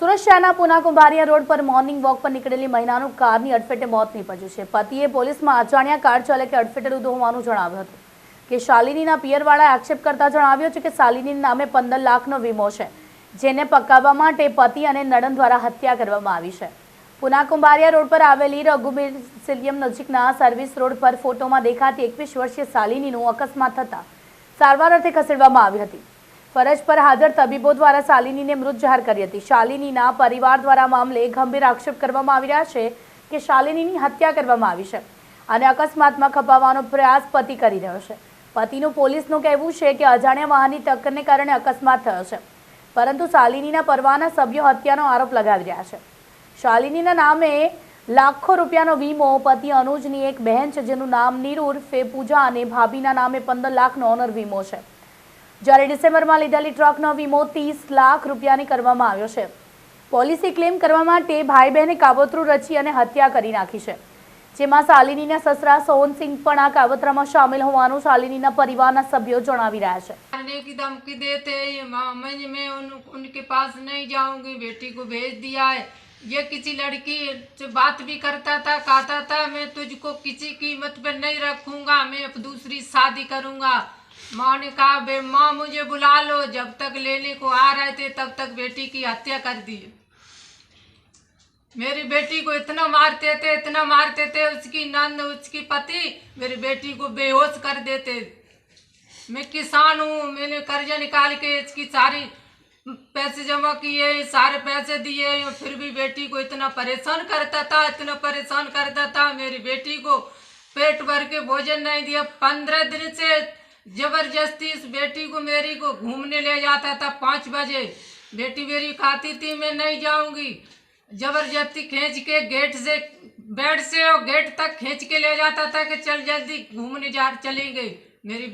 સુરત શહેરના પુના કુંભારિયા રોડ પર morning walk પર નીકળેલી મહિલાનું કારની અડફેટે મોત નીપજ્યું છે। પતિએ પોલીસમાં અજાણ્યા કાર ચાલકે અડફેટે લીધું હોવાનું જણાવ્યું હતું કે શાલિનીના પિયરવાળાએ આક્ષેપ કરતા જણાવ્યું છે કે શાલિનીના નામે 15 લાખનો વીમો છે, જેને પકાવવા માટે પતિ અને નણંદ દ્વારા હત્યા કરવામાં આવી છે। પુના કુંભારિયા રોડ પર આવેલી રઘુબીર સ્ટેડિયમ નજીકના સર્વિસ રોડ પર ફોટોમાં દેખાતી 21 વર્ષીય શાલિનીનું અકસ્માત થતાં સારવાર અર્થે ખસેડવામાં આવી હતી। फरज पर हाजर तबीबों द्वारा शालिनी ने मृत जाहिर करी थी। शालिनीना परिवार द्वारा मामले गंभीर आक्षेप करवामां आवी रह्या छे कि शालिनीनी हत्या करवामां आवी छे अने अकस्मातमां खपावવાનો प्रयास पति करी रह्यो छे। पतिनुं पोलीसनुं कहेवुं छे कि अजाण्या वाहननी टक्करने कारणे अकस्मात थयो छे, परंतु शालिनीना परिवाરના सभ्यो हत्यानो आरोप लगावी रह्या छे। शालिनीना नामे लाखों रूपियानो वीमो, पति अनुजनी एक बहन छे जेनुं नाम नीरू उर्फे पूजा अने भाभीना नामे 15 लाखनो ओनर वीमो छे, જ્યારે ડિસેમ્બરમાં લીધેલી ટ્રકનો વીમો 30 લાખ રૂપિયાની કરવામાં આવ્યો છે। પોલિસી ક્લેમ કરવા માટે ભાઈ બહેને કાવતરું રચી અને હત્યા કરી નાખી છે, જેમાં શાલિનીના સસરા સોહનસિંહ પણ આ કાવતરામાં શામેલ હોવાનું શાલિનીના પરિવારના સભ્યો જણાવી રહ્યા છે। मारने की धमकी देते मैं उनके पास नहीं जाऊंगी, बेटी को भेज दिया है। ये किसी लड़की से बात भी करता था, कहता था मैं तुझको किसी कीमत पर नहीं रखूंगा, मैं अब दूसरी शादी करूंगा। माँ ने कहा बे माँ मुझे बुला लो, जब तक लेने को आ रहे थे तब तक बेटी की हत्या कर दी। मेरी बेटी को इतना मारते थे, उसकी नंद उसकी पति मेरी बेटी को बेहोश कर देते। मैं किसान हूँ, मैंने कर्जा निकाल के इसकी सारी पैसे जमा किए, सारे पैसे दिए, फिर भी बेटी को इतना परेशान करता था। मेरी बेटी को पेट भर के भोजन नहीं दिया। 15 दिन से जबरदस्ती इस बेटी को मेरी को घूमने ले जाता था। 5 बजे बेटी मेरी खाती थी मैं नहीं जाऊंगी, जबरदस्ती खींच के बेड से और गेट तक खींच के ले जाता था कि चल जल्दी घूमने चलेंगे। मेरी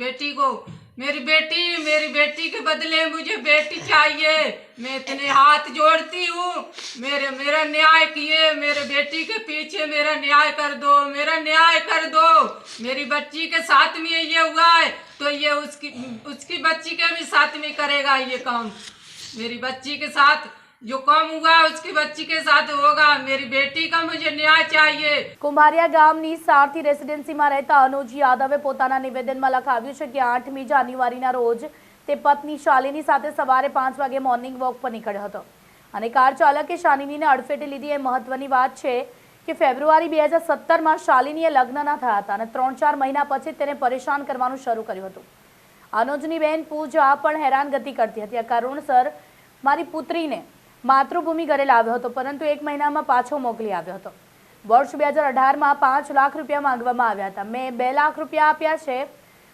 बेटी के बदले मुझे बेटी चाहिए। मैं इतने हाथ जोड़ती हूँ, मेरा न्याय किए, मेरे बेटी के पीछे मेरा न्याय कर दो। मेरी बच्ची के साथ में ये हुआ है तो ये उसकी बच्ची के भी साथ में करेगा ये काम। मेरी बच्ची के साथ जो काम हुआ उसकी बच्ची के साथ होगा। मेरी बेटी का मुझे न्याय चाहिए। કુંભારિયા ગામની સારથી રેસિડેન્સીમાં રહેતા અનુજ યાદવે પોતાના નિવેદનમાં લખાવ્યું છે કે 8મી જાન્યુઆરીના રોજ તે પત્ની શાલિની સાથે સવારે 5 વાગે મોર્નિંગ વોક પર નીકળ્યો હતો અને કાર ચાલકે શાલિનીને અડફેટે લીધી। એ મહત્વની વાત છે કે ફેબ્રુઆરી 2017માં શાલિનીએ લગ્ન ન થયા હતા અને 3-4 મહિના પછી તેને પરેશાન કરવાનું શરૂ કર્યું હતું। અનુજની બહેન પૂજા પણ હેરાનગતિ કરતી હતી। આ કારણોસર મારી પુત્રીને માતૃભૂમિ ઘરે લાવ્યો હતો, પરંતુ 1 મહિનામાં પાછો મોકલી આવ્યો હતો। વર્ષ 2018માં 5 લાખ રૂપિયા માંગવામાં આવ્યા હતા। મેં 2 લાખ રૂપિયા આપ્યા છે।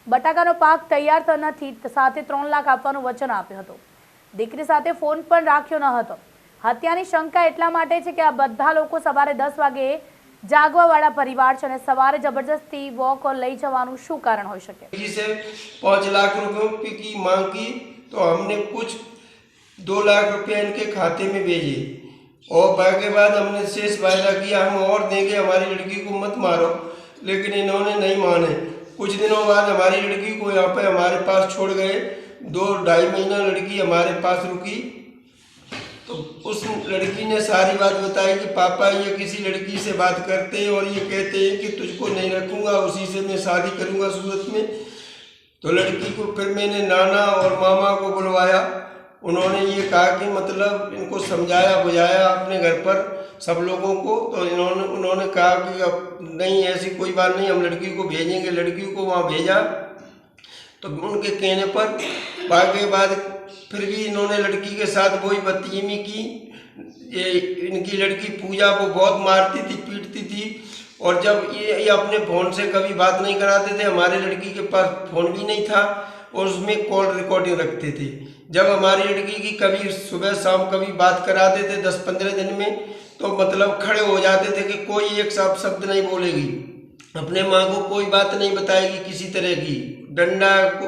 બટાકાનો પાક તૈયાર નથી, સાથે 3 લાખ આપવાનું વચન આપ્યું હતું। દીકરી સાથે ફોન પણ રાખ્યો ન હતો। હત્યાની શંકા એટલા માટે છે કે આ બધા લોકો સવારે 10 વાગે જાગવાવાળા પરિવાર છે અને સવારે જબરજસ્તી વોક ઓર લઈ જવાનું શું કારણ હોઈ શકે? 5 लाख रुपए की मांग की तो हमने कुछ 2 लाख रुपया इनके खाते में भेजे और के बाद हमने शेष वायदा किया हम और देंगे, हमारी लड़की को मत मारो, लेकिन इन्होंने नहीं माने। कुछ दिनों बाद हमारी लड़की को यहाँ पे हमारे पास छोड़ गए। 2-2.5 महीना लड़की हमारे पास रुकी तो उस लड़की ने सारी बात बताई कि पापा ये किसी लड़की से बात करते हैं और ये कहते हैं कि तुझको नहीं रखूँगा, उसी से मैं शादी करूँगा सूरत में। तो लड़की को फिर मैंने नाना और मामा को बुलवाया। उन्होंने ये कहा कि मतलब इनको समझाया बुझाया अपने घर पर सब लोगों को, तो उन्होंने कहा कि अब नहीं ऐसी कोई बात नहीं, हम लड़की को भेजेंगे। लड़की को वहाँ भेजा तो उनके कहने पर के बाद फिर भी इन्होंने लड़की के साथ वही बदतमीजी की। ये इनकी लड़की पूजा को बहुत मारती थी, पीटती थी और जब ये अपने फ़ोन से कभी बात नहीं कराते थे, हमारे लड़की के पास फ़ोन भी नहीं था और उसमें कॉल रिकॉर्डिंग रखते थे। जब हमारी लड़की की कभी सुबह शाम कभी बात कराते थे 10-15 दिन में, तो मतलब खड़े हो जाते थे कि कोई एक शब्द नहीं बोलेगी, अपने माँ को कोई बात नहीं बताएगी किसी तरह की। डंडा को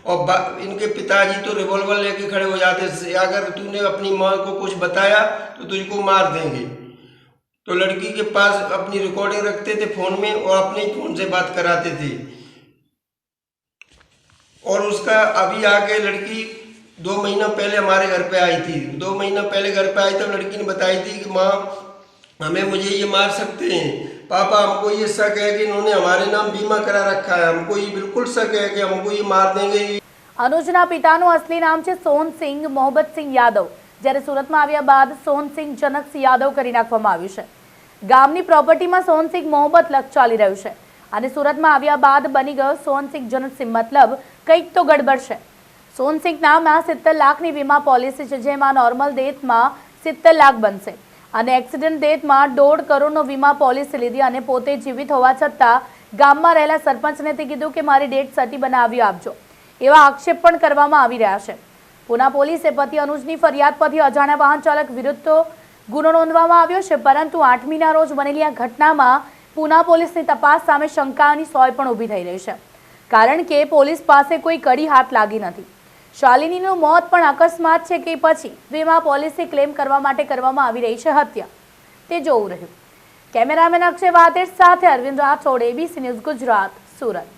और इनके पिताजी तो रिवॉल्वर लेके खड़े हो जाते थे, अगर तूने अपनी माँ को कुछ बताया तो तुझको मार देंगे। तो लड़की के पास अपनी रिकॉर्डिंग रखते थे फ़ोन में और अपने ही फ़ोन से बात कराते थे। और उसका अभी आगे लड़की 2 महीना पहले हमारे घर पे आई थी। 2 महीना पहले घर पे आई तब लड़की ने बताई थी कि माँ हमें मुझे ये मार सकते हैं, पापा हमको ये शक है कि इन्होंने हमारे नाम बीमा करा रखा है, हमको ये बिल्कुल शक है कि हमको ये मार देंगे। અનુજના પિતાનું અસલી નામ છે સોનસિંહ મોહબ્બતસિંહ યાદવ, જ્યારે સુરતમાં આવ્યા બાદ સોનસિંહ જનકસિંહ યાદવ કરી નાખવામાં આવ્યું છે। ગામની પ્રોપર્ટીમાં સોનસિંહ મોહબ્બત લક ચાલી રહ્યું છે અને સુરતમાં આવ્યા બાદ બની ગયો સોનસિંહ જનકસિંહ, મતલબ કંઈક તો ગડબડ છે। સોનસિંહ નામના 70 લાખની વીમા પોલિસી છે, જેમાં નોર્મલ ડેથમાં 70 લાખ બનશે અને એક્સિડન્ટ ડેથમાં 1.5 કરોડનો વીમા પોલિસી લીધી અને પોતે જીવિત હોવા છતાં ગામમાં રહેલા સરપંચને કીધું કે મારી ડેથ સર્ટી બનાવી આપજો, એવા આક્ષેપ પણ કરવામાં આવી રહ્યા છે। પૂના પોલીસે પતિ અનુજની ફરિયાદ પરથી અજાણ્યા વાહન ચાલક વિરુદ્ધ ગુનો નોંધવામાં આવ્યો છે, પરંતુ 8મીના રોજ બનેલી આ ઘટનામાં પૂના પોલીસની તપાસ સામે શંકાની સોય પણ ઊભી થઈ રહી છે, કારણ કે પોલીસ પાસે કોઈ કડી હાથ લાગી નથી। શાલિનીનું મોત પણ અકસ્માત છે કે પછી વીમા પોલિસી ક્લેમ કરવા માટે કરવામાં આવી રહી છે હત્યા, તે જોવું રહ્યું। કેમેરામેન અક્ષય વાતેર સાથે અરવિંદ રાઠોડ, ABC ન્યૂઝ ગુજરાત, સુરત।